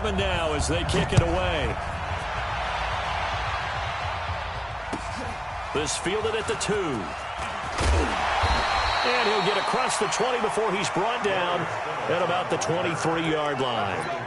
7 now as they kick it away. This fielded at the 2. And he'll get across the 20 before he's brought down at about the 23-yard line.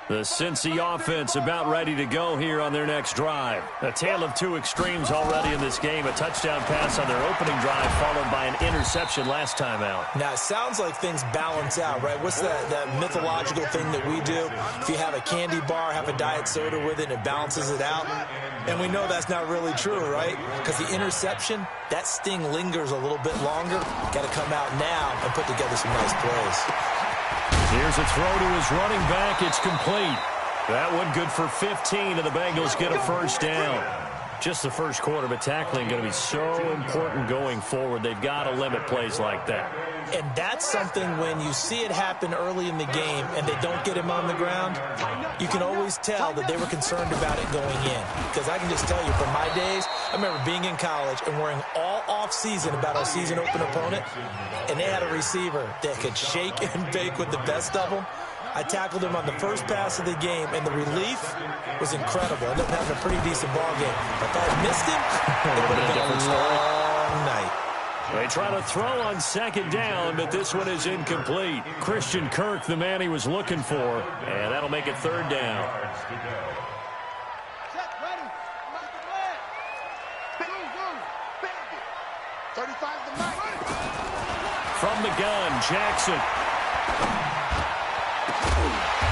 The Cincy offense about ready to go here on their next drive. A tale of two extremes already in this game. A touchdown pass on their opening drive followed by an interception last time out. Now, it sounds like things balance out, right? What's that mythological thing that we do? If you have a candy bar, have a diet soda with it, it balances it out. And we know that's not really true, right? Because the interception, that sting lingers a little bit longer. Got to come out now and put together some nice plays. Here's a throw to his running back. It's complete. That one good for 15, and the Bengals get a first down. Just the first quarter, but tackling going to be so important going forward. They've got to limit plays like that. And that's something when you see it happen early in the game and they don't get him on the ground, you can always tell that they were concerned about it going in. Because I can just tell you, from my days, I remember being in college and worrying all off-season about our season-open opponent, and they had a receiver that could shake and bake with the best of them. I tackled him on the first pass of the game, and the relief was incredible. I ended up having a pretty decent ball game. But if I had missed him, it would have been a long night. They try to throw on second down, but this one is incomplete. Christian Kirk, the man he was looking for, and that'll make it third down. From the gun, Jackson.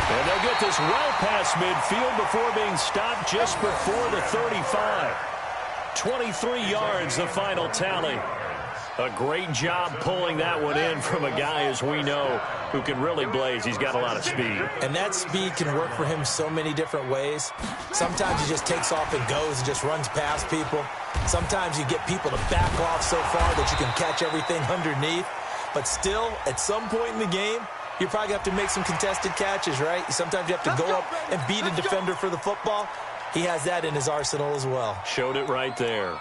And they'll get this well past midfield before being stopped just before the 35. 23 yards, the final tally. A great job pulling that one in from a guy, as we know, who can really blaze. He's got a lot of speed. And that speed can work for him so many different ways. Sometimes he just takes off and goes and just runs past people. Sometimes you get people to back off so far that you can catch everything underneath. But still, at some point in the game, you probably have to make some contested catches, right? Sometimes you have to go up and beat a defender for the football. He has that in his arsenal as well. Showed it right there.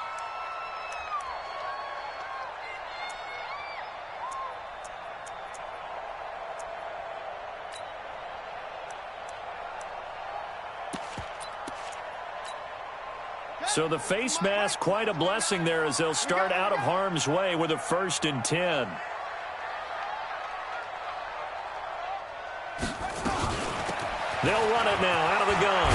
So the face mask, quite a blessing there as they'll start out of harm's way with a 1st and 10. They'll run it now out of the gun.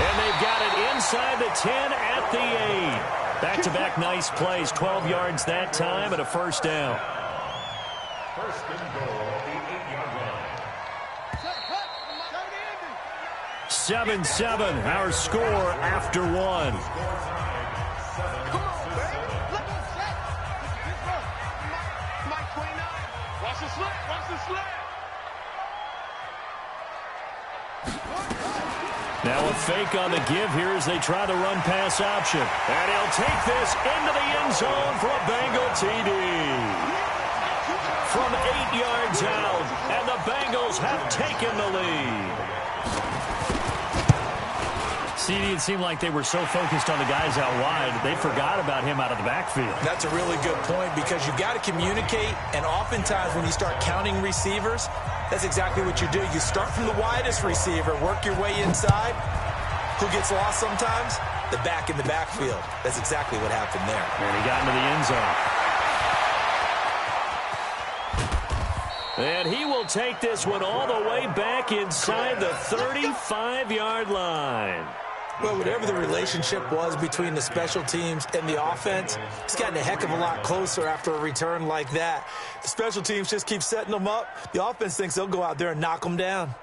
And they've got it inside the 10 at the 8. Back-to-back nice plays. 12 yards that time and a first down. First and goal at the 8-yard line. 7-7, our score after one. Watch the slip, watch the slip. Now a fake on the give here as they try the run-pass option. And he'll take this into the end zone for a Bengal TD. From 8 yards out, and the Bengals have taken the lead. CD, it seemed like they were so focused on the guys out wide, they forgot about him out of the backfield. That's a really good point because you got to communicate, and oftentimes when you start counting receivers, that's exactly what you do. You start from the widest receiver, work your way inside. Who gets lost sometimes? The back in the backfield. That's exactly what happened there. And he got into the end zone. And he will take this one all the way back inside the 35-yard line. Well, whatever the relationship was between the special teams and the offense, it's gotten a heck of a lot closer after a return like that. The special teams just keep setting them up. The offense thinks they'll go out there and knock them down.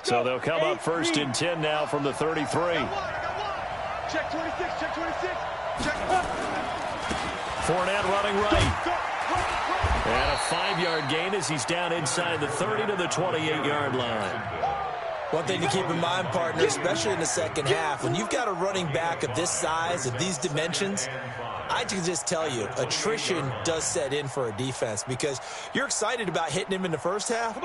So they'll come up 1st and 10 now from the 33. Check 26, check 26. Fournette running right. And a 5-yard gain as he's down inside the 30 to the 28-yard line. One thing to keep in mind, partner, especially in the second half, when you've got a running back of this size, of these dimensions, I can just tell you, attrition does set in for a defense because you're excited about hitting him in the first half.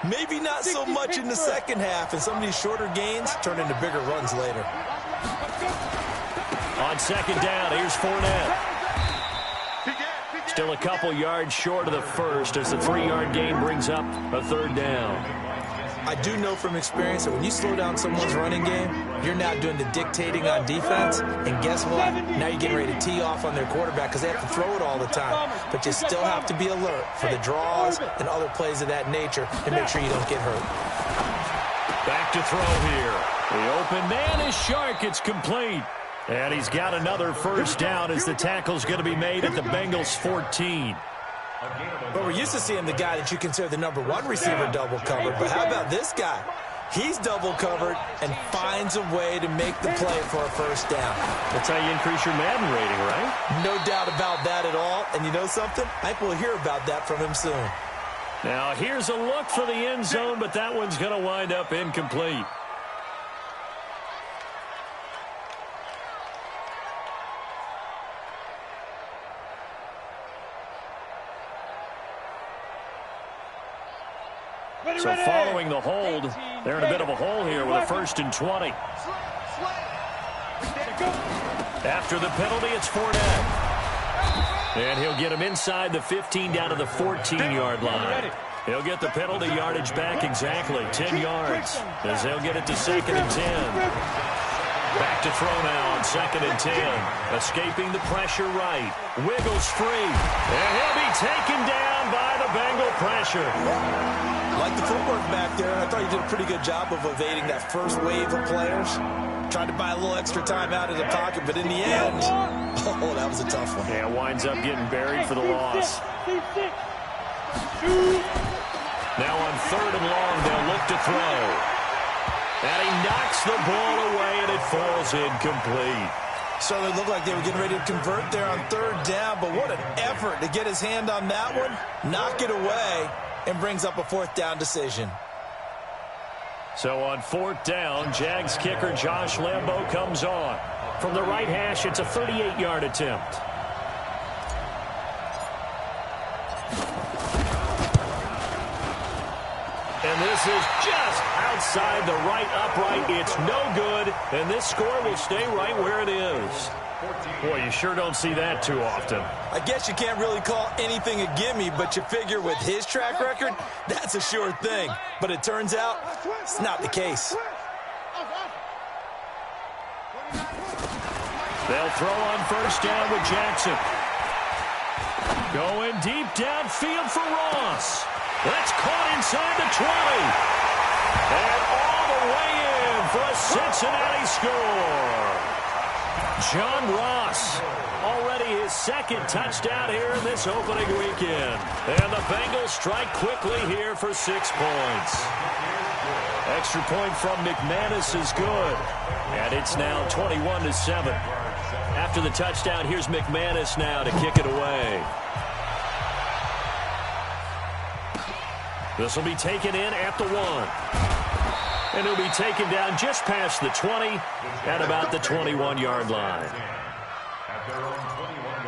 Maybe not so much in the second half, and some of these shorter gains turn into bigger runs later. On second down, here's Fournette. Still a couple yards short of the first as the 3-yard gain brings up a third down. I do know from experience that when you slow down someone's running game, you're now doing the dictating on defense, and guess what? Now you're getting ready to tee off on their quarterback because they have to throw it all the time. But you still have to be alert for the draws and other plays of that nature and make sure you don't get hurt. Back to throw here. The open man is Shark. It's complete. And he's got another first down as the tackle's going to be made at the Bengals' 14. But we're used to seeing the guy that you consider the number 1 receiver double covered. But how about this guy? He's double covered and finds a way to make the play for a first down. That's how you increase your Madden rating, right? No doubt about that at all. And you know something? I think we'll hear about that from him soon. Now here's a look for the end zone, but that one's going to wind up incomplete. So following the hold, they're in a bit of a hole here with a 1st and 20. After the penalty, it's Fournette. And he'll get him inside the 15 down to the 14-yard line. He'll get the penalty yardage back exactly, 10 yards, as they'll get it to 2nd and 10. Back to throw now on 2nd and 10. Escaping the pressure right. Wiggles free. And he'll be taken down by the Bengal pressure. Like the footwork back there, I thought you did a pretty good job of evading that first wave of players. Tried to buy a little extra time out of the pocket, but in the end, oh, that was a tough one. Yeah, winds up getting buried for the loss. Now on 3rd and long, they'll look to throw. And he knocks the ball away, and it falls incomplete. Certainly looked like they were getting ready to convert there on 3rd down, but what an effort to get his hand on that one, knock it away, and brings up a 4th down decision. So on 4th down, Jags kicker Josh Lambo comes on. From the right hash, it's a 38-yard attempt. And this is just outside the right upright. It's no good, and this score will stay right where it is. Boy, you sure don't see that too often. I guess you can't really call anything a gimme, but you figure with his track record, that's a sure thing. But it turns out it's not the case. They'll throw on 1st down with Jackson. Going deep downfield for Ross. That's caught inside the 20. And all the way in for a Cincinnati score. John Ross, already his 2nd touchdown here in this opening weekend. And the Bengals strike quickly here for 6 points. Extra point from McManus is good. And it's now 21-7. After the touchdown, here's McManus now to kick it away. This will be taken in at the 1. And he'll be taken down just past the 20 at about the 21-yard line. At their own 21-yard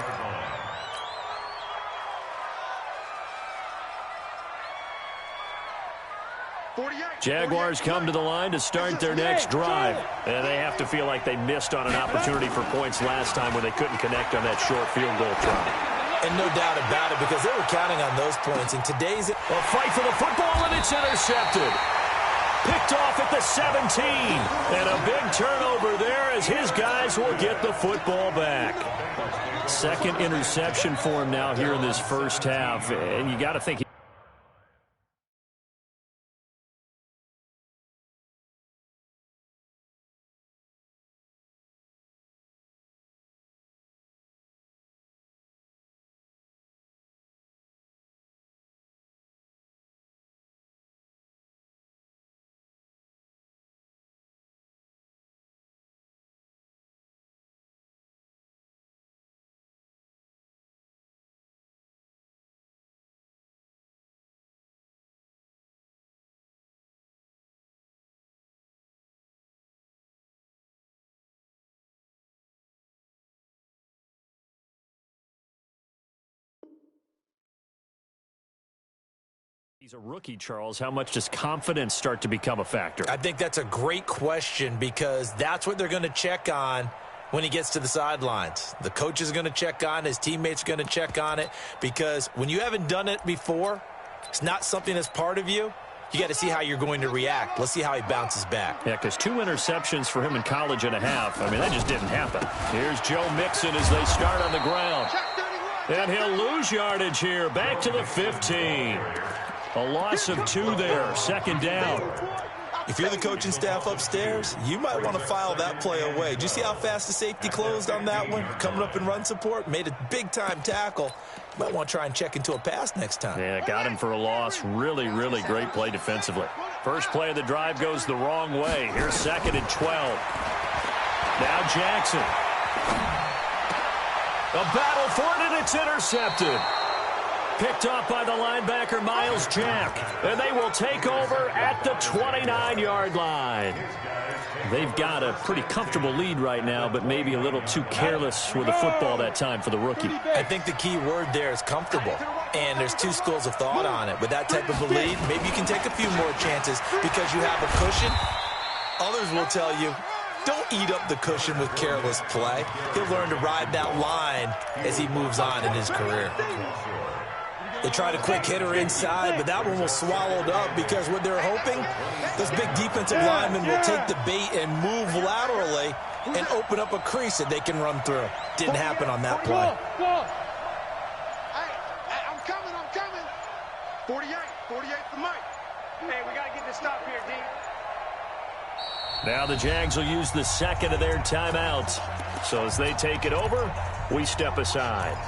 line. Jaguars come to the line to start their next drive. And they have to feel like they missed on an opportunity for points last time when they couldn't connect on that short field goal try. And no doubt about it, because they were counting on those points. And today's a fight for the football, and it's intercepted. Picked off at the 17. And a big turnover there as his guys will get the football back. 2nd interception for him now here in this first half. And you got to think He's a rookie, Charles. How much does confidence start to become a factor? I think that's a great question because that's what they're going to check on when he gets to the sidelines. The coach is going to check on, his teammates are going to check on it, because when you haven't done it before, it's not something that's part of you. You got to see how you're going to react. Let's see how he bounces back. Yeah, because 2 interceptions for him in college and a half. I mean, that just didn't happen. Here's Joe Mixon as they start on the ground. And he'll lose yardage here. Back to the 15. A loss of 2 there. 2nd down. If you're the coaching staff upstairs, you might want to file that play away. Did you see how fast the safety closed on that one? Coming up in run support, made a big-time tackle. You might want to try and check into a pass next time. Yeah, got him for a loss. Really, really great play defensively. First play of the drive goes the wrong way. Here's 2nd and 12. Now Jackson. A battle for it, and it's intercepted. Picked off by the linebacker, Miles Jack. And they will take over at the 29-yard line. They've got a pretty comfortable lead right now, but maybe a little too careless with the football that time for the rookie. I think the key word there is comfortable. And there's 2 schools of thought on it. With that type of a lead, maybe you can take a few more chances because you have a cushion. Others will tell you, don't eat up the cushion with careless play. He'll learn to ride that line as he moves on in his career. They tried a quick hitter inside, but that one was swallowed up because what they're hoping, those big defensive linemen will take the bait and move laterally and open up a crease that they can run through. Didn't happen on that play. Hey, I'm coming. 48 for Mike. Hey, we got to get this stop here, D. Now the Jags will use the 2nd of their timeouts. So as they take it over, we step aside.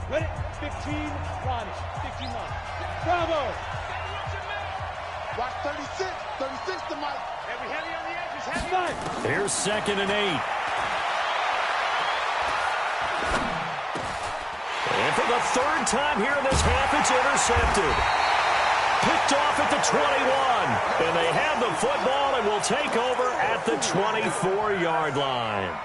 Ready? 15, Ronnie. 15 line. Bravo! Watch 36. 36 to Mike. And we heavy on the edges. Heavy. Here's 2nd and 8. And for the 3rd time here in this half, it's intercepted. Picked off at the 21. And they have the football and will take over at the 24-yard line.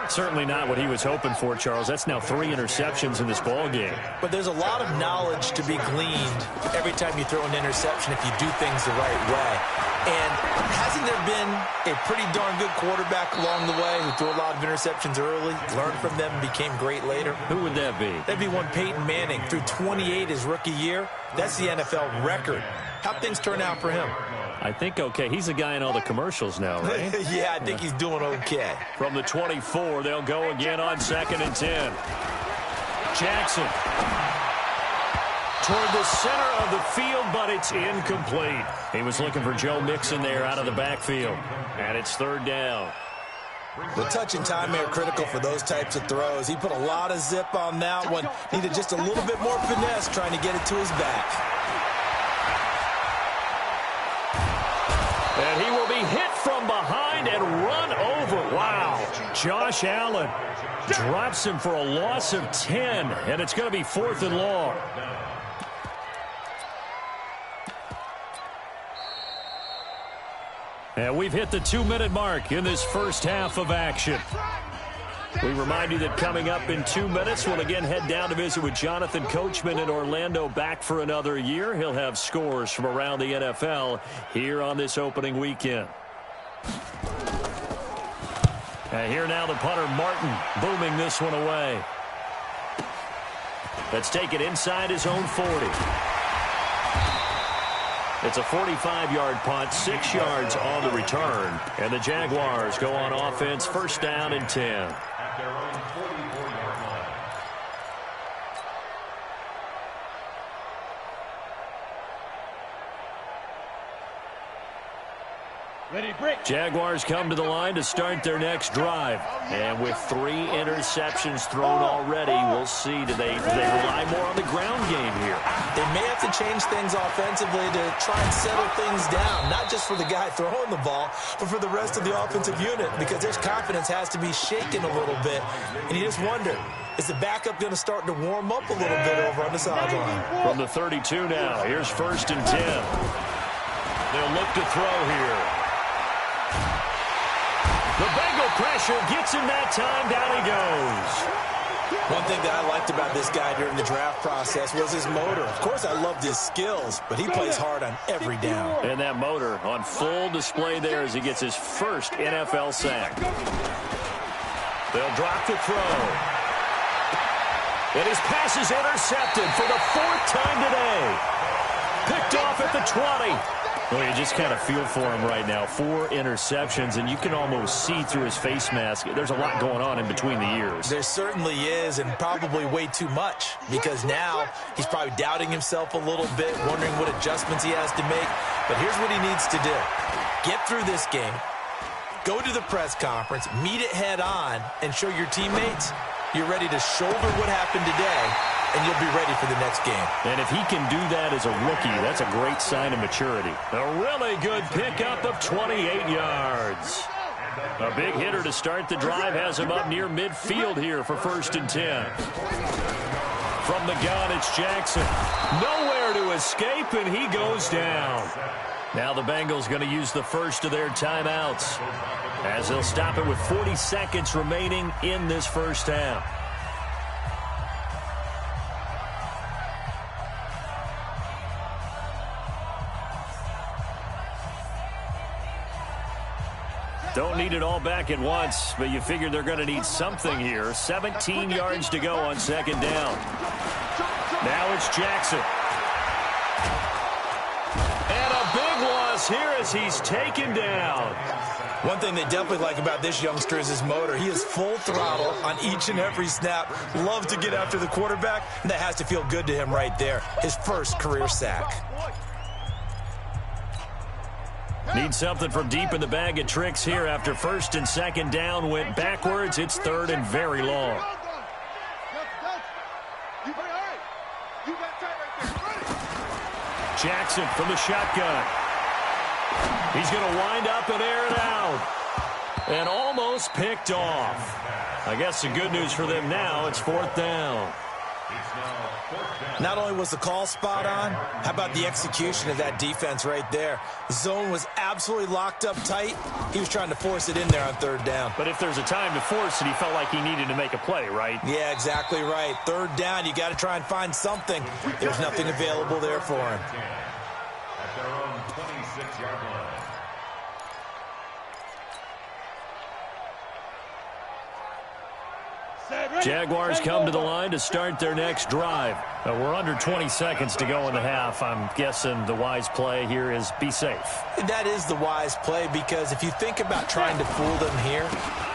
Certainly not what he was hoping for, Charles. That's now 3 interceptions in this ball game. But there's a lot of knowledge to be gleaned every time you throw an interception if you do things the right way. And hasn't there been a pretty darn good quarterback along the way who threw a lot of interceptions early, learned from them, and became great later? Who would that be? That'd be one Peyton Manning. Threw 28 his rookie year. That's the NFL record. How'd things turn out for him? I think okay. He's a guy in all the commercials now, right? Yeah, I think he's doing okay. From the 24, they'll go again on 2nd and 10. Jackson toward the center of the field, but it's incomplete. He was looking for Joe Mixon there out of the backfield. And it's 3rd down. The touch and time are critical for those types of throws. He put a lot of zip on that one. Needed just a little bit more finesse trying to get it to his back. And he will be hit from behind and run over. Wow. Josh Allen drops him for a loss of 10, and it's going to be 4th and long. And we've hit the 2-minute mark in this first half of action. We remind you that coming up in 2 minutes, we'll again head down to visit with Jonathan Coachman in Orlando, back for another year. He'll have scores from around the NFL here on this opening weekend. And here now the punter, Martin, booming this one away. Let's take it inside his own 40. It's a 45-yard punt, 6 yards on the return. And the Jaguars go on offense, 1st down and 10. Their own 44-yard line. Ready, break. Jaguars come to the line to start their next drive. And with 3 interceptions thrown already, we'll see, do they rely more on the ground game here? They may have to change things offensively to try and settle things down, not just for the guy throwing the ball, but for the rest of the offensive unit, because their confidence has to be shaken a little bit. And you just wonder, is the backup going to start to warm up a little bit over on the sideline? From the 32 now, here's 1st and 10. They'll look to throw here. The Bengal pressure gets him that time. Down he goes. One thing that I liked about this guy during the draft process was his motor. Of course, I loved his skills, but he plays hard on every down. And that motor on full display there as he gets his first NFL sack. They'll drop the throw. And his pass is intercepted for the 4th time today. Picked off at the 20. Well, you just kind of feel for him right now. 4 interceptions, and you can almost see through his face mask. There's a lot going on in between the ears. There certainly is, and probably way too much, because now he's probably doubting himself a little bit, wondering what adjustments he has to make. But here's what he needs to do. Get through this game, go to the press conference, meet it head on, and show your teammates you're ready to shoulder what happened today, and you'll be ready for the next game. And if he can do that as a rookie, that's a great sign of maturity. A really good pickup of 28 yards. A big hitter to start the drive has him up near midfield here for 1st and 10. From the gun, it's Jackson. Nowhere to escape, and he goes down. Now the Bengals going to use the first of their timeouts, as they'll stop it with 40 seconds remaining in this first half. Don't need it all back at once, but you figure they're going to need something here. 17 yards to go on 2nd down. Now it's Jackson. And a big loss here as he's taken down. One thing they definitely like about this youngster is his motor. He is full throttle on each and every snap. Love to get after the quarterback, and that has to feel good to him right there. His first career sack. Need something from deep in the bag of tricks here after 1st and 2nd down went backwards. It's 3rd and very long. Jackson from the shotgun. He's going to wind up and air it out. And almost picked off. I guess the good news for them now, it's 4th down. Not only was the call spot on, how about the execution of that defense right there? The zone was absolutely locked up tight. He was trying to force it in there on 3rd down. But if there's a time to force it, he felt like he needed to make a play, right? Yeah, exactly right. 3rd down, you got to try and find something. There's nothing available there for him. At their own 26-yard line. Jaguars come to the line to start their next drive. We're under 20 seconds to go in the half. I'm guessing the wise play here is be safe. That is the wise play, because if you think about trying to fool them here,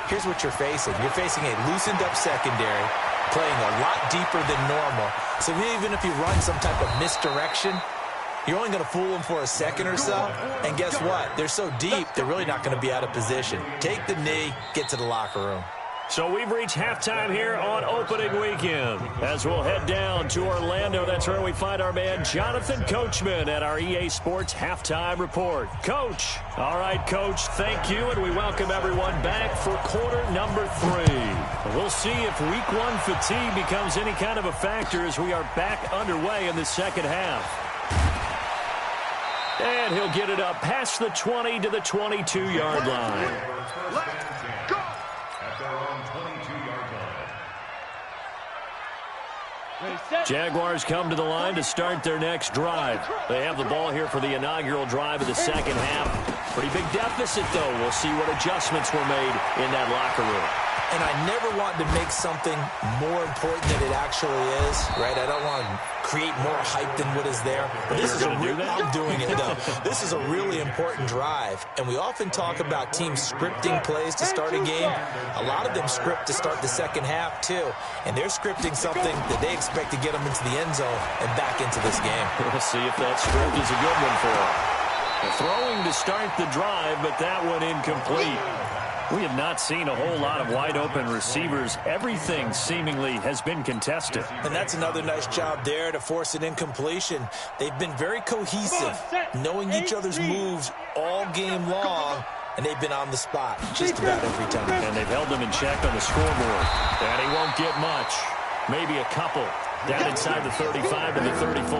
here's what you're facing. You're facing a loosened up secondary, playing a lot deeper than normal. So even if you run some type of misdirection, you're only going to fool them for a second or so. And guess what? They're so deep, they're really not going to be out of position. Take the knee, get to the locker room. So we've reached halftime here on opening weekend. As we'll head down to Orlando, that's where we find our man Jonathan Coachman at our EA Sports Halftime Report. Coach. All right, Coach, thank you, and we welcome everyone back for quarter number 3. We'll see if week 1 fatigue becomes any kind of a factor as we are back underway in the second half. And he'll get it up past the 20 to the 22-yard line. Jaguars come to the line to start their next drive. They have the ball here for the inaugural drive of the second half. Pretty big deficit, though. We'll see what adjustments were made in that locker room. And I never want to make something more important than it actually is, right? I don't want to create more hype than what is there. But this is I'm doing it, though. This is a really important drive. And we often talk about teams scripting plays to start a game. A lot of them script to start the second half, too. And they're scripting something that they expect to get them into the end zone and back into this game. We'll see if that script is a good one for them. Throwing to start the drive, but that one incomplete. We have not seen a whole lot of wide-open receivers. Everything seemingly has been contested. And that's another nice job there to force an incompletion. They've been very cohesive, knowing each other's moves all game long, and they've been on the spot just about every time. And they've held them in check on the scoreboard. And he won't get much. Maybe a couple. Down inside the 35 to the 34.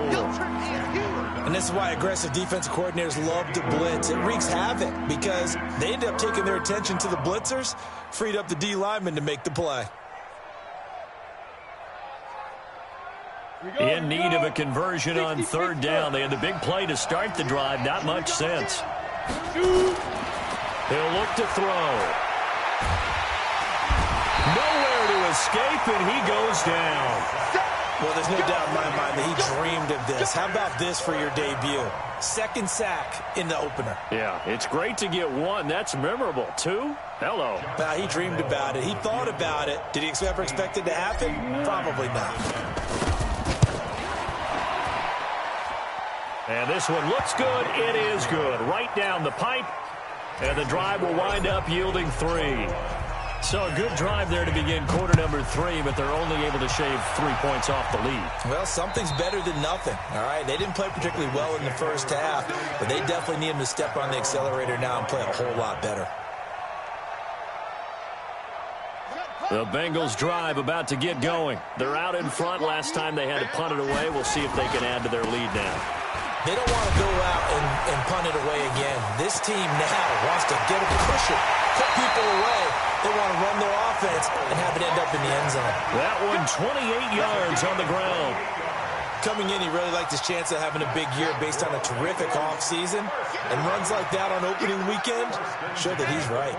And And this is why aggressive defensive coordinators love to blitz. It wreaks havoc because they end up taking their attention to the blitzers, freed up the D lineman to make the play. In need of a conversion on third down. They had the big play to start the drive. Not much sense. He'll look to throw. Nowhere to escape, and he goes down. Well, there's no doubt in my mind that he dreamed of this. How about this for your debut? Second sack in the opener. Yeah, it's great to get one. That's memorable. Two? Hello. He dreamed about it. He thought about it. Did he ever expect it to happen? Probably not. And this one looks good. It is good. Right down the pipe. And the drive will wind up yielding 3. So a good drive there to begin quarter number 3, but they're only able to shave 3 points off the lead. Well, something's better than nothing, all right? They didn't play particularly well in the first half, but they definitely need them to step on the accelerator now and play a whole lot better. The Bengals drive about to get going. They're out in front. Last time they had to punt it away. We'll see if they can add to their lead now. They don't want to go out and punt it away again. This team now wants to get a cushion, put people away. They want to run their offense and have it end up in the end zone. That one 28 yards on the ground. Coming in, he really liked his chance of having a big year based on a terrific offseason. And runs like that on opening weekend show that he's right.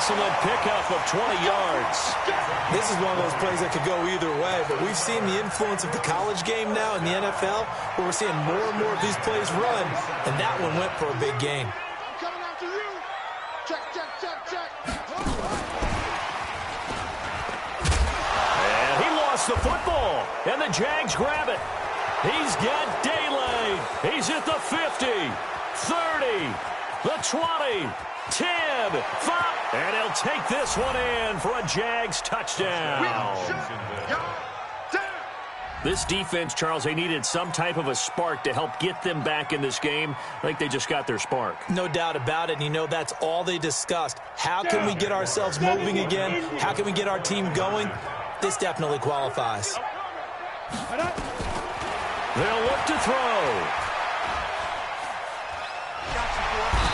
Excellent pickup of 20 yards. This is one of those plays that could go either way, but we've seen the influence of the college game now in the NFL, where we're seeing more and more of these plays run, and that one went for a big gain. Coming after you. Check, check, check, check. And he lost the football, and the Jags grab it. He's got daylight. He's at the 50, 30, the 20, 10, 5, and he'll take this one in for a Jags touchdown. This defense, Charles, they needed some type of a spark to help get them back in this game. I think they just got their spark. No doubt about it, and you know that's all they discussed. How can we get ourselves moving again? How can we get our team going? This definitely qualifies. They'll look to throw.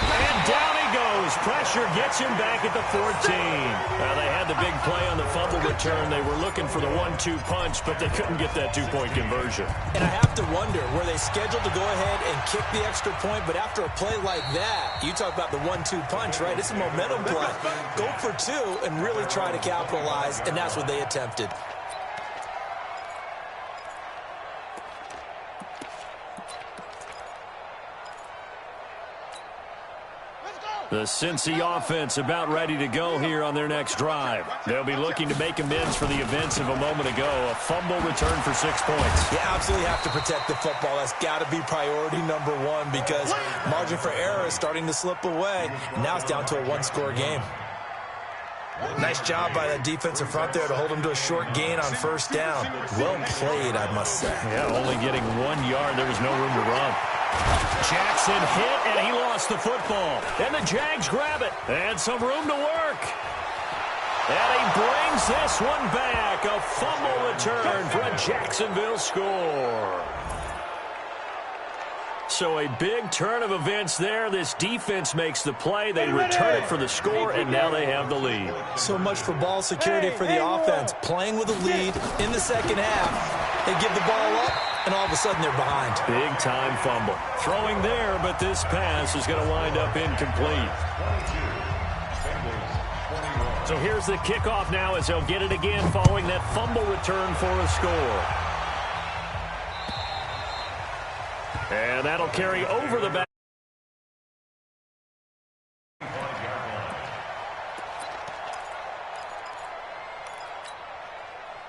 And down he goes. Pressure gets him back at the 14. They had the big play on the fumble return. They were looking for the 1-2 punch, but they couldn't get that two-point conversion. And I have to wonder, were they scheduled to go ahead and kick the extra point? But after a play like that, you talk about the 1-2 punch, right? It's a momentum play. Go for two and really try to capitalize, and that's what they attempted. The Cincy offense about ready to go here on their next drive. They'll be looking to make amends for the events of a moment ago. A fumble return for 6 points. You absolutely have to protect the football. That's got to be priority number one because margin for error is starting to slip away. Now it's down to a one-score game. Nice job by that defensive front there to hold him to a short gain on first down. Well played, I must say. Yeah, only getting 1 yard. There was no room to run. Jackson hit, and he lost the football. And the Jags grab it. And some room to work. And he brings this one back. A fumble return for a Jacksonville score. So a big turn of events there. This defense makes the play. They return it for the score, and now they have the lead. So much for ball security for the offense. Playing with a lead in the second half. They give the ball up, and all of a sudden they're behind. Big-time fumble. Throwing there, but this pass is going to wind up incomplete. So here's the kickoff now as they'll get it again following that fumble return for a score. And that'll carry over the back.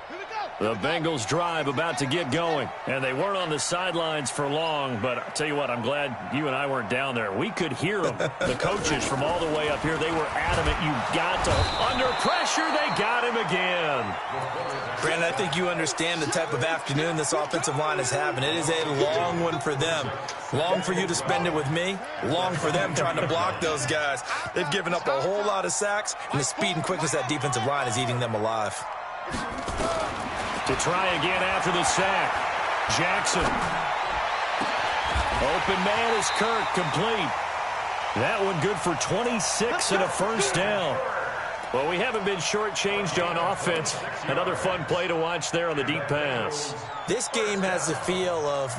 Here we go. The Bengals drive about to get going. And they weren't on the sidelines for long, but I'll tell you what, I'm glad you and I weren't down there. We could hear them. The coaches from all the way up here, they were adamant. You got to. Under pressure, they got him again. Brandon, I think you understand the type of afternoon this offensive line is having. It is a long one for them. Long for you to spend it with me. Long for them trying to block those guys. They've given up a whole lot of sacks, and the speed and quickness of that defensive line is eating them alive. To try again after the sack. Jackson. Open man is Kirk, complete. That one good for 26 and a first down. Well, we haven't been shortchanged on offense. Another fun play to watch there on the deep pass. This game has the feel of,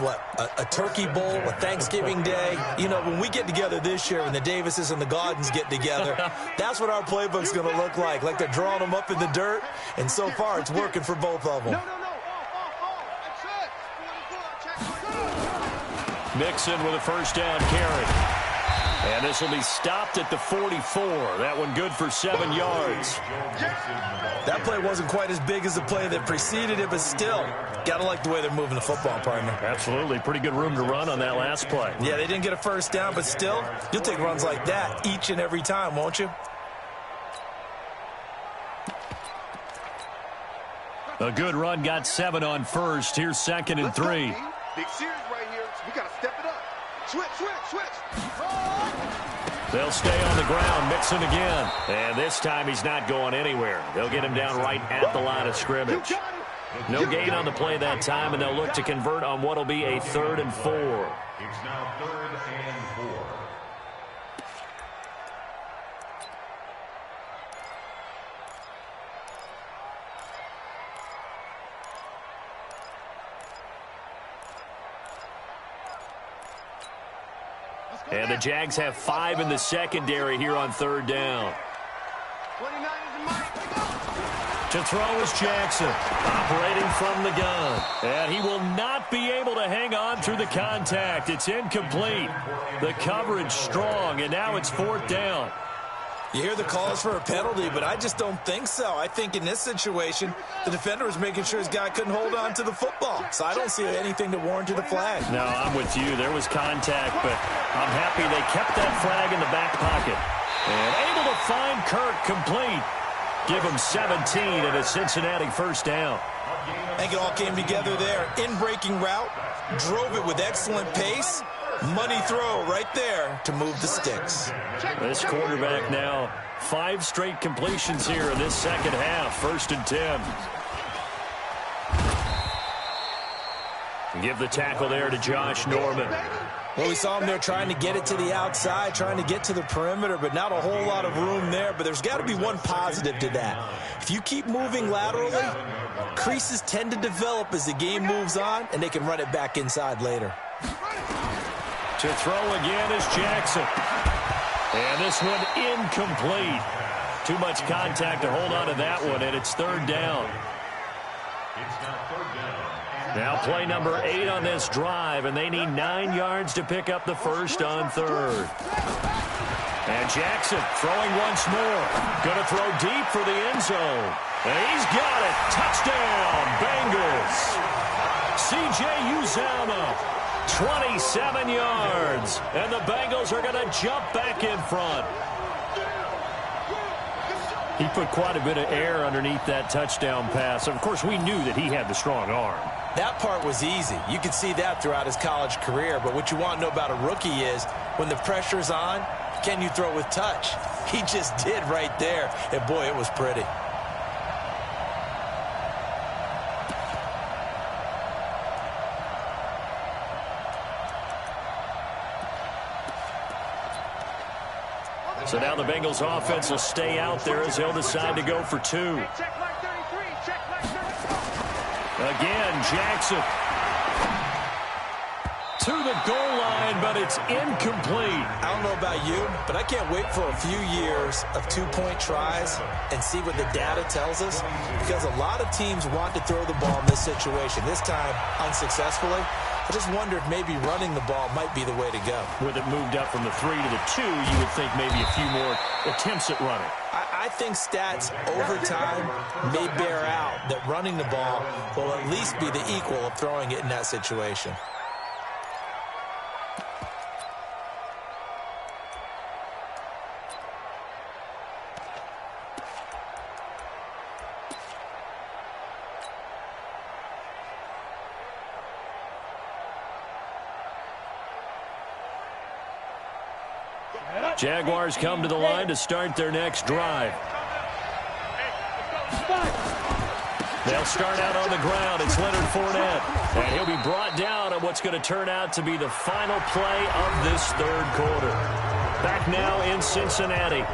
a Turkey Bowl, a Thanksgiving Day. You know, when we get together this year, when the Davises and the Gaudens get together, that's what our playbook's going to look like they're drawing them up in the dirt, and so far it's working for both of them. Mixon with a first down carry. And this will be stopped at the 44. That one good for 7 yards. That play wasn't quite as big as the play that preceded it, but still, got to like the way they're moving the football, partner. Absolutely. Pretty good room to run on that last play. Yeah, they didn't get a first down, but still, you'll take runs like that each and every time, won't you? A good run got 7 on first. Here's 2nd and 3. Big series right here. We got to step it up. Switch. They'll stay on the ground. Mixon again. And this time he's not going anywhere. They'll get him down right at the line of scrimmage. No gain on the play that time, and they'll look to convert on what will be a 3rd and 4. It's now 3rd and 4. And the Jags have 5 in the secondary here on 3rd down. To throw is Jackson, operating from the gun. And he will not be able to hang on through the contact. It's incomplete. The coverage strong, and now it's 4th down. You hear the calls for a penalty, but I just don't think so. I think in this situation, the defender was making sure his guy couldn't hold on to the football. So I don't see anything to warrant the flag. No, I'm with you. There was contact, but I'm happy they kept that flag in the back pocket. And able to find Kirk complete. Give him 17 and a Cincinnati first down. I think it all came together there. In-breaking route, drove it with excellent pace. Money throw right there to move the sticks. This quarterback now 5 straight completions here in this second half. 1st and 10. Give the tackle there to Josh Norman. Well, we saw him there trying to get it to the outside, trying to get to the perimeter, but not a whole lot of room there. But there's got to be one positive to that. If you keep moving laterally, creases tend to develop as the game moves on, and they can run it back inside later. To throw again is Jackson. And this one incomplete. Too much contact to hold on to that one, and it's 3rd down. It's now 3rd down. Now play number 8 on this drive, and they need 9 yards to pick up the first on 3rd. And Jackson throwing once more. Going to throw deep for the end zone. And he's got it. Touchdown, Bengals. C.J. Uzomah. 27 yards, and the Bengals are going to jump back in front. He put quite a bit of air underneath that touchdown pass. Of course, we knew that he had the strong arm. That part was easy. You could see that throughout his college career, but what you want to know about a rookie is when the pressure's on, can you throw with touch? He just did right there, and boy, it was pretty. So now the Bengals offense will stay out there as he'll decide to go for 2. Again, Jackson. To the goal line, but it's incomplete. I don't know about you, but I can't wait for a few years of 2-point tries and see what the data tells us, because a lot of teams want to throw the ball in this situation. This time, unsuccessfully. I just wonder if maybe running the ball might be the way to go. With it moved up from the 3 to the 2, you would think maybe a few more attempts at running. I think stats over time may bear out that running the ball will at least be the equal of throwing it in that situation. Jaguars come to the line to start their next drive. They'll start out on the ground. It's Leonard Fournette. And he'll be brought down on what's going to turn out to be the final play of this third quarter. Back now in Cincinnati.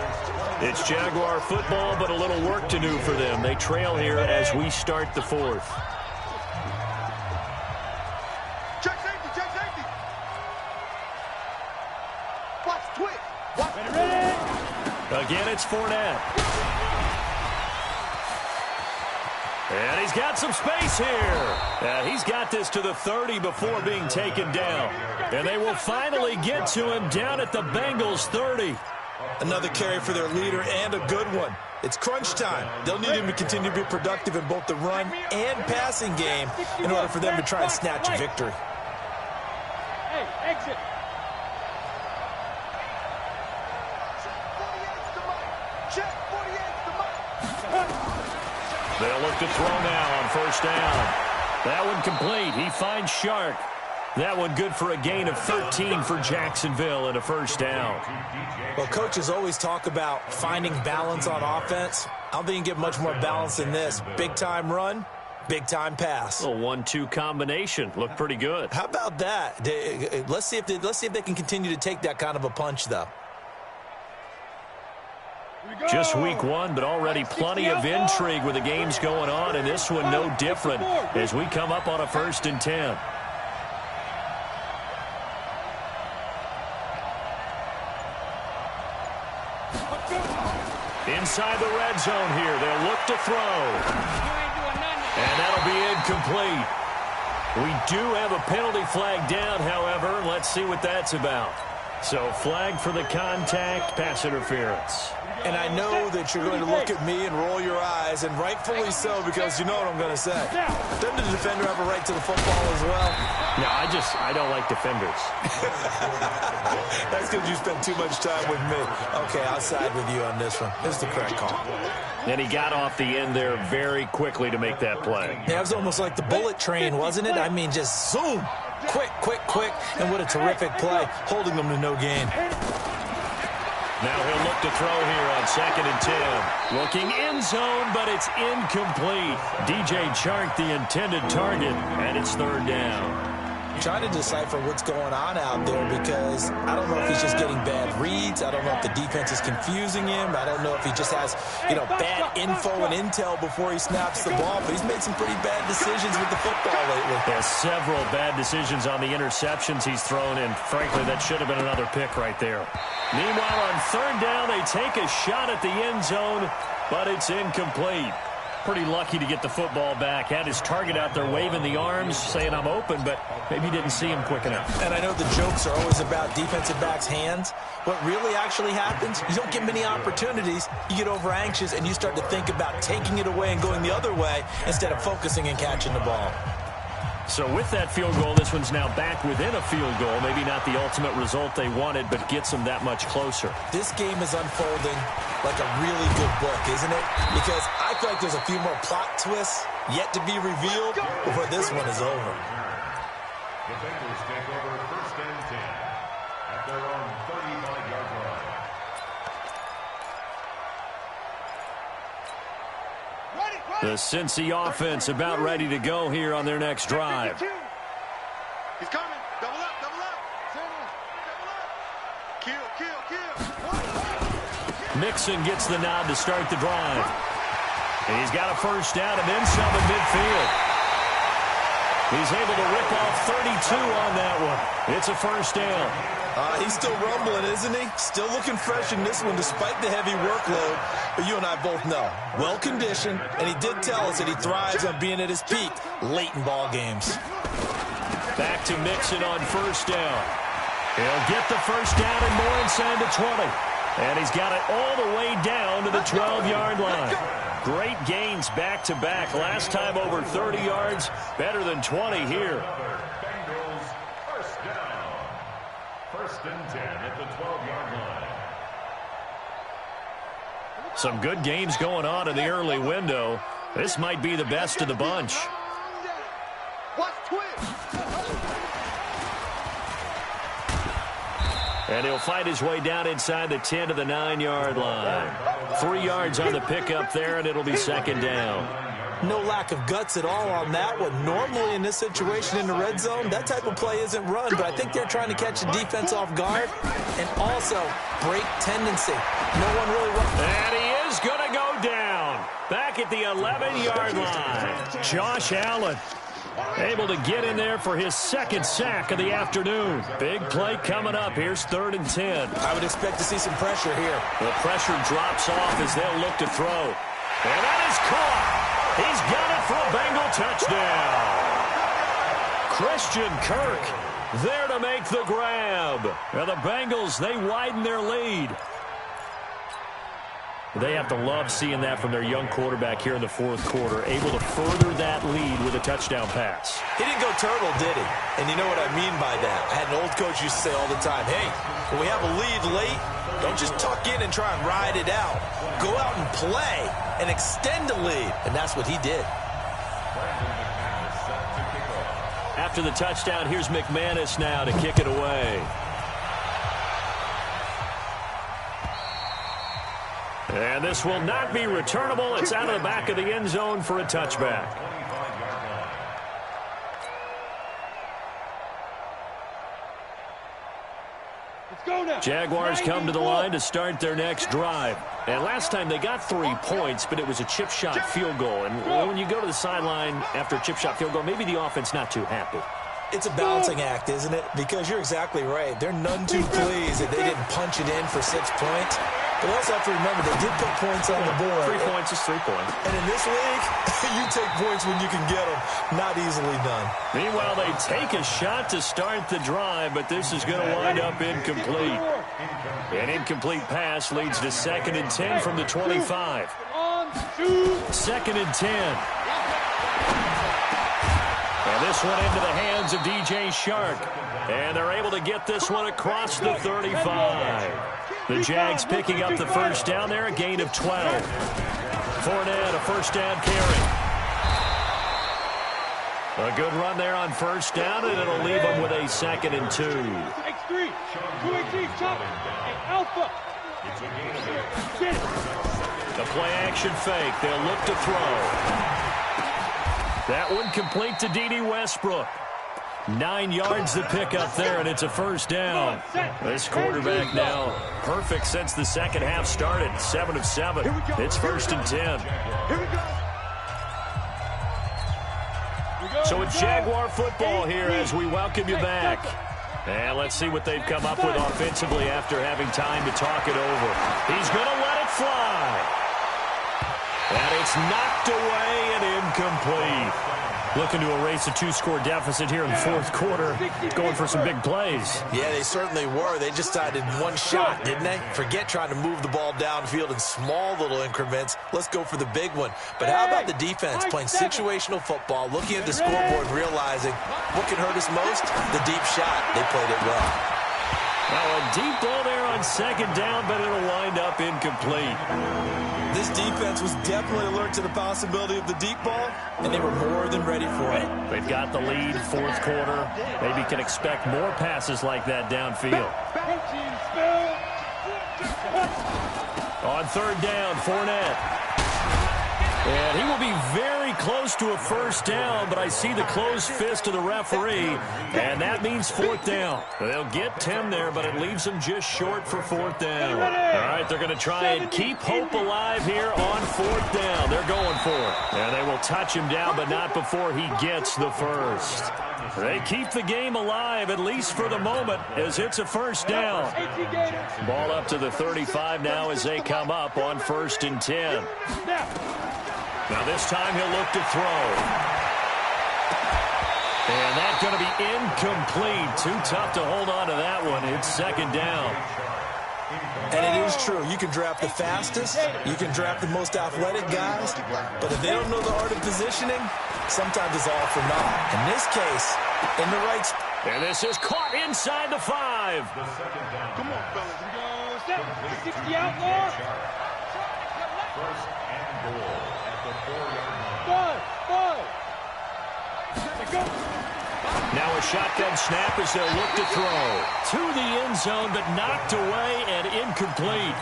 It's Jaguar football, but a little work to do for them. They trail here as we start the fourth. Check safety, check safety. Watch twitch. Again, it's Fournette. And he's got some space here. He's got this to the 30 before being taken down. And they will finally get to him down at the Bengals 30. Another carry for their leader and a good one. It's crunch time. They'll need him to continue to be productive in both the run and passing game in order for them to try and snatch a victory. Hey, exit. They'll look to throw now on first down. That one complete. He finds Shark. That one good for a gain of 13 for Jacksonville and a first down. Well, coaches always talk about finding balance on offense. I don't think you can get much more balance than this. Big-time run, big-time pass. A 1-2 combination. Looked pretty good. How about that? Let's see if they can continue to take that kind of a punch, though. Just week one, but already plenty of intrigue with the games going on, and this one no different as we come up on a 1st and 10. Inside the red zone here, they'll look to throw. And that'll be incomplete. We do have a penalty flag down, however. Let's see what that's about. So flag for the contact, pass interference. And I know that you're going to look at me and roll your eyes, and rightfully so, because you know what I'm going to say. Doesn't the defender have a right to the football as well? No, I don't like defenders. That's because you spend too much time with me. Okay, I'll side with you on this one. This is the correct call. And he got off the end there very quickly to make that play. Yeah, it was almost like the bullet train, wasn't it? I mean, just zoom. Quick, quick, quick. And what a terrific play, holding them to no gain. Now he'll look to throw here on 2nd and 10. Looking end zone, but it's incomplete. DJ Chark, the intended target, and it's 3rd down. I'm trying to decipher what's going on out there because I don't know if he's just getting bad reads. I don't know if the defense is confusing him. I don't know if he just has, bad info and intel before he snaps the ball. But he's made some pretty bad decisions with the football lately. Yeah, several bad decisions on the interceptions he's thrown in. Frankly, that should have been another pick right there. Meanwhile, on 3rd down, they take a shot at the end zone, but it's incomplete. Pretty lucky to get the football back. Had his target out there waving the arms, saying I'm open, but maybe didn't see him quick enough. And I know the jokes are always about defensive backs' hands. What really actually happens, you don't get many opportunities. You get over anxious, and you start to think about taking it away and going the other way instead of focusing and catching the ball. So with that field goal, this one's now back within a field goal. Maybe not the ultimate result they wanted, but gets them that much closer. This game is unfolding like a really good book, isn't it? Because I feel like there's a few more plot twists yet to be revealed before this one is over. The Bengals take over 1st and 10 at their own 35-yard line. The Cincy offense about ready to go here on their next drive. He's coming. Double up, double up. Double up. Kill. Mixon gets the nod to start the drive. And he's got a 1st down and then some in midfield. He's able to rip off 32 on that one. It's a 1st down. He's still rumbling, isn't he? Still looking fresh in this one despite the heavy workload. But you and I both know, well-conditioned, and he did tell us that he thrives on being at his peak late in ball games. Back to Mixon on first down. He'll get the first down and more inside the 20. And he's got it all the way down to the 12-yard line. Great gains back-to-back. Last time over 30 yards, better than 20 here. Bengals first down. First and 10 at the 12-yard line. Some good games going on in the early window. This might be the best of the bunch. Watch twist. And he'll fight his way down inside the 10 to the 9-yard line. 3 yards on the pickup there, and it'll be second down. No lack of guts at all on that one. Normally in this situation in the red zone, that type of play isn't run, but I think they're trying to catch the defense off guard and also break tendency. No one really... And he is going to go down. Back at the 11-yard line. Josh Allen able to get in there for his second sack of the afternoon. Big play coming up. Here's 3rd and 10. I would expect to see some pressure here. The pressure drops off as they'll look to throw. And that is caught. He's got it for a Bengal touchdown. Christian Kirk there to make the grab. Now the Bengals, they widen their lead. They have to love seeing that from their young quarterback here in the 4th quarter, able to further that lead with a touchdown pass. He didn't go turtle, did he? And you know what I mean by that. I had an old coach used to say all the time, hey, when we have a lead late, don't just tuck in and try and ride it out. Go out and play and extend the lead. And that's what he did. After the touchdown, here's McManus now to kick it away. And this will not be returnable. It's out of the back of the end zone for a touchback. Jaguars come to the line to start their next drive. And last time they got 3 points, but it was a chip shot field goal. And when you go to the sideline after a chip shot field goal, maybe the offense not too happy. It's a balancing act, isn't it? Because you're exactly right. They're none too pleased that they didn't punch it in for 6 points. But also have to remember, they did put points on the board. 3 points is 3 points. And in this league, you take points when you can get them. Not easily done. Meanwhile, they take a shot to start the drive, but this is going to wind up incomplete. An incomplete pass leads to 2nd and 10 from the 25. 2nd and 10. And this one into the hands of DJ Shark. And they're able to get this one across the 35. The Jags picking up the first down there, a gain of 12. Fournette, a first down carry. A good run there on first down, and it'll leave them with a 2nd and 2. X3, 2-8 chop, and alpha. The play action fake. They'll look to throw. That one complete to D.D. Westbrook. 9 yards to pick up there, and it's a first down. This quarterback now perfect since the second half started. 7 of 7. It's 1st and 10. So it's Jaguar football here as we welcome you back. And let's see what they've come up with offensively after having time to talk it over. He's going to let it fly. And it's knocked away and incomplete. Looking to erase a 2-score deficit here in the 4th quarter. Going for some big plays. Yeah, they certainly were. They just decided one shot, didn't they? Forget trying to move the ball downfield in small little increments. Let's go for the big one. But how about the defense playing situational football, looking at the scoreboard, realizing what can hurt us most? The deep shot. They played it well. Now a deep ball there on 2nd down, but it'll wind up incomplete. This defense was definitely alert to the possibility of the deep ball, and they were more than ready for it. They've got the lead, 4th quarter. Maybe can expect more passes like that downfield. On 3rd down, Fournette. And he will be very close to a first down, but I see the closed fist of the referee, and that means 4th down. They'll get 10 there, but it leaves them just short for 4th down. All right, they're going to try and keep hope alive here on 4th down. They're going for it. And they will touch him down, but not before he gets the first. They keep the game alive, at least for the moment, as it's a first down. Ball up to the 35 now as they come up on 1st and 10. Now this time he'll look to throw. And that's going to be incomplete. Too tough to hold on to that one. It's second down. And it is true. You can draft the fastest. You can draft the most athletic guys. But if they don't know the art of positioning, sometimes it's all for naught. In this case, in the right spot. And this is caught inside the 5. Come on, fellas. Set. 60 out, Law. First and goal at the 4-yard line. 5. Go. Now a shotgun snap as they'll look to throw. To the end zone, but knocked away and incomplete.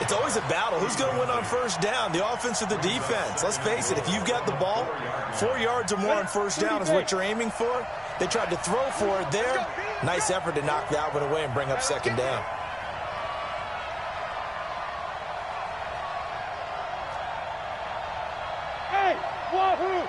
It's always a battle. Who's going to win on first down, the offense or the defense? Let's face it, if you've got the ball, 4 yards or more on first down is what you're aiming for. They tried to throw for it there. Nice effort to knock that one away and bring up second down. Hey, Wahoo.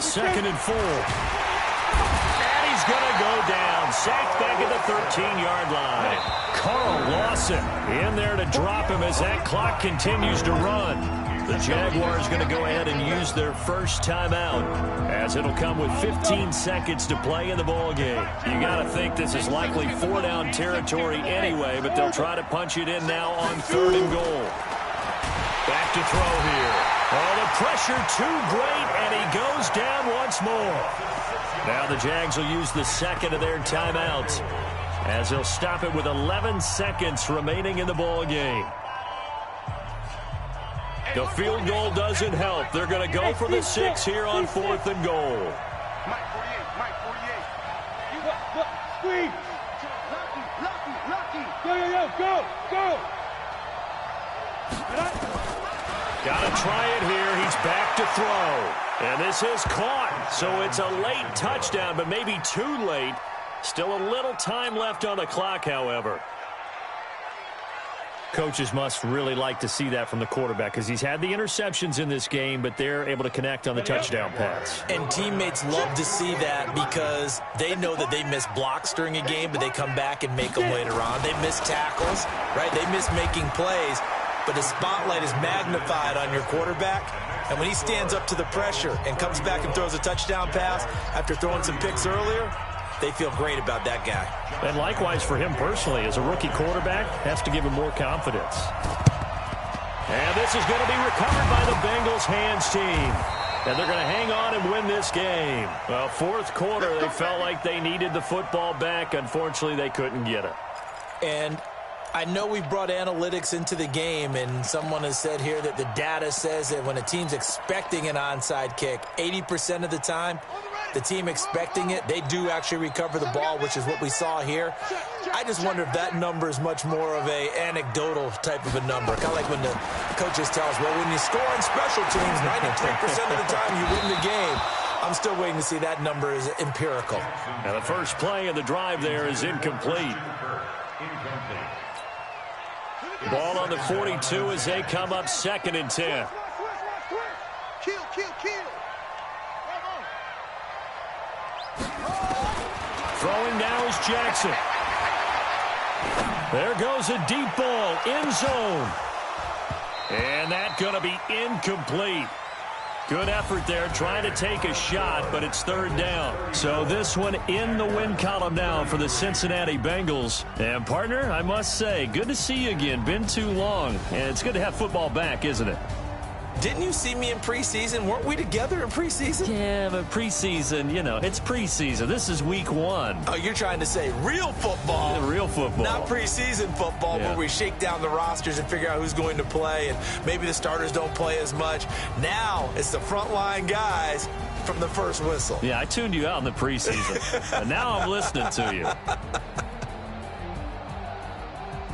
Second and 4. And he's going to go down. Sacked back at the 13-yard line. Carl Lawson in there to drop him as that clock continues to run. The Jaguars going to go ahead and use their first timeout, as it'll come with 15 seconds to play in the ball game. You got to think this is likely 4-down territory anyway, but they'll try to punch it in now on 3rd and goal. Back to throw here. Oh, the pressure too great, and he goes down once more. Now the Jags will use the second of their timeouts, as they'll stop it with 11 seconds remaining in the ball game. The field goal doesn't help. They're going to go for the 6 here on 4th and goal. Mike 48, Mike 48. Squeeze. Lucky. Yo, go. Got to try it here. He's back to throw. And this is caught. So it's a late touchdown, but maybe too late. Still a little time left on the clock, however. Coaches must really like to see that from the quarterback, because he's had the interceptions in this game, but they're able to connect on the touchdown pass. And teammates love to see that, because they know that they miss blocks during a game, but they come back and make them later on. They miss tackles, right? They miss making plays, but the spotlight is magnified on your quarterback. And when he stands up to the pressure and comes back and throws a touchdown pass after throwing some picks earlier, they feel great about that guy. And likewise for him personally, as a rookie quarterback, has to give him more confidence. And this is going to be recovered by the Bengals hands team. And they're going to hang on and win this game. Well, 4th quarter, they felt like they needed the football back. Unfortunately, they couldn't get it. And I know we brought analytics into the game, and someone has said here that the data says that when a team's expecting an onside kick, 80% of the time, the team expecting it, they do actually recover the ball, which is what we saw here. I just wonder if that number is much more of a anecdotal type of a number. Kind of like when the coaches tell us, well, when you score on special teams, 93% of the time you win the game. I'm still waiting to see that number is empirical. Now the first play of the drive there is incomplete. Ball on the 42 as they come up 2nd and 10. Kill. Throwing now is Jackson. There goes a deep ball, end zone. And that's going to be incomplete. Good effort there, trying to take a shot, but it's 3rd down. So this one in the win column now for the Cincinnati Bengals. And, partner, I must say, good to see you again. Been too long. And it's good to have football back, isn't it? Didn't you see me in preseason? Weren't we together in preseason? Yeah, but preseason, you know, it's preseason. This is week 1. Oh, you're trying to say real football. Yeah, real football. Not preseason football, where we shake down the rosters and figure out who's going to play, and maybe the starters don't play as much. Now it's the frontline guys from the first whistle. Yeah, I tuned you out in the preseason. And now I'm listening to you.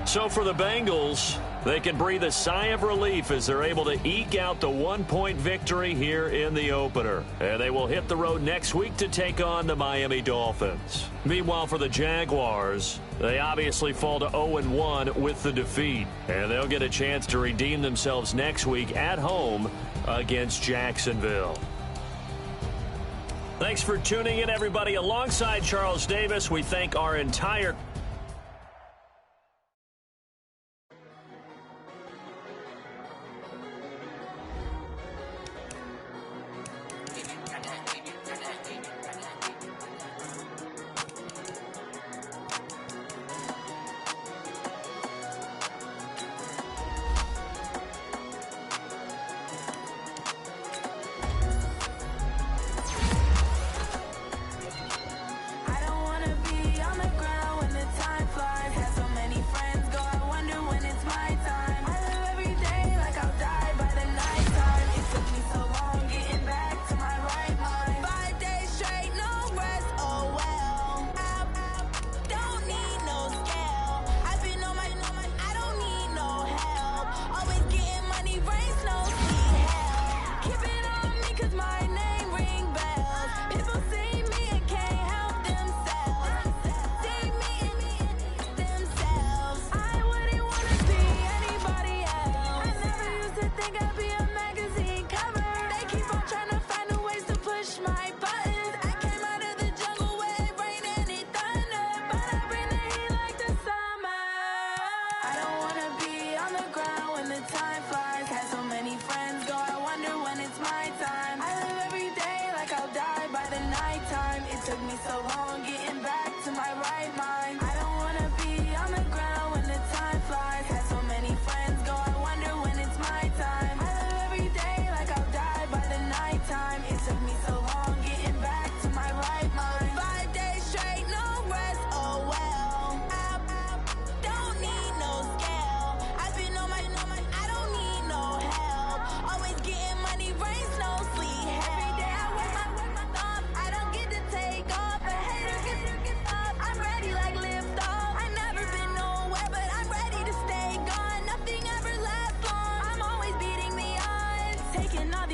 So for the Bengals, they can breathe a sigh of relief as they're able to eke out the 1-point victory here in the opener. And they will hit the road next week to take on the Miami Dolphins. Meanwhile, for the Jaguars, they obviously fall to 0-1 with the defeat. And they'll get a chance to redeem themselves next week at home against Jacksonville. Thanks for tuning in, everybody. Alongside Charles Davis, we thank our entire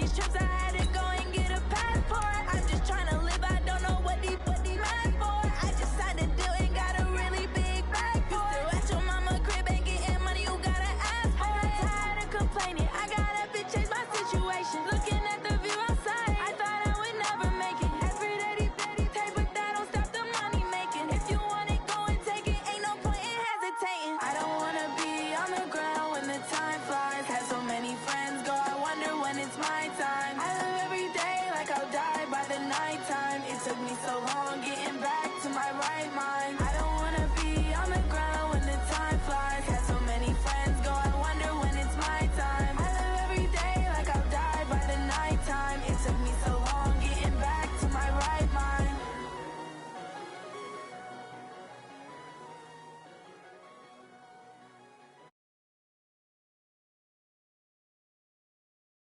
these trips that